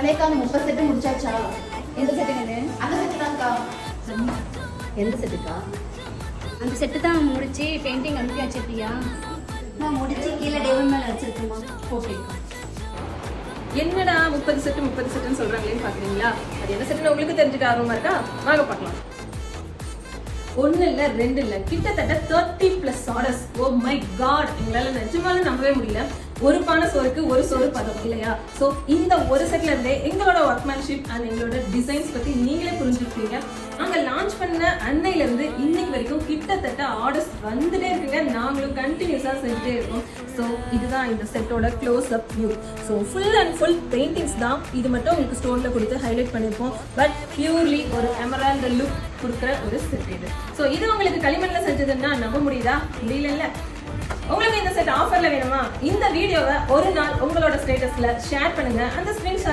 அதேக்கா அந்த 30 செட்டு முடிச்சாச்சா? எந்த செட்டுங்க இது? அந்த செட்டு தான்க்கா. எந்த செட்டுக்கா? அந்த செட்டு தான் முடிச்சு பெயிண்டிங் அனுப்பி வச்சிருக்கியா? நான் முடிச்சு கீழே டேபிள் மேல வச்சிருக்கேம்மா. ஓகே. என்னடா 30 செட்டுன்னு சொல்றாங்களேன்னு பாக்குறீங்களா? அது என்ன செட்டுன்னு உங்களுக்கு தெரிஞ்சுக்க ஆர்வமா இருக்கா? வாங்க பார்க்கலாம். 1 இல்ல 2 இல்ல கிட்டத்தட்ட 30+ ஆர்டர்ஸ். ஓ மை காட், எங்களால நிஜமால நம்பவே முடியல. ஒரு பானை சோறுக்கு ஒரு சோறு பதம் இல்லையா? ஸோ இந்த ஒரு செட்ல இருந்தே எங்களோட ஒர்க்மேன்ஷிப் அண்ட் எங்களோட டிசைன்ஸ் பத்தி நீங்களே புரிஞ்சுருப்பீங்க. நாங்க லான்ச் பண்ண அன்னையில இருந்து இன்னைக்கு வரைக்கும் கிட்டத்தட்ட ஆர்டர்ஸ் வந்துட்டே இருக்குங்க. நாங்களும் கண்டினியூஸா செஞ்சுட்டே இருக்கோம். ஸோ இதுதான் இந்த செட்டோட close up view. So full and full paintings தான். இது மட்டும் உங்களுக்கு ஸ்டோன்ல கொடுத்து ஹைலைட் பண்ணியிருப்போம். பட் பியூர்லி ஒரு எமரால்ட் லுக் கொடுக்குற ஒரு செட் இது. ஸோ இது உங்களுக்கு களிமண்ல செஞ்சதுன்னா நம்ப முடியுதா? முடியல. உங்களுக்கு இந்த செட் ஆஃபர்ல வேணுமா? இந்த வீடியோவை ஒரு நாள் உங்களோட ஸ்டேட்டஸ்ல ஷேர் பண்ணுங்க. அந்த ஸ்கிரீன்ஷாட்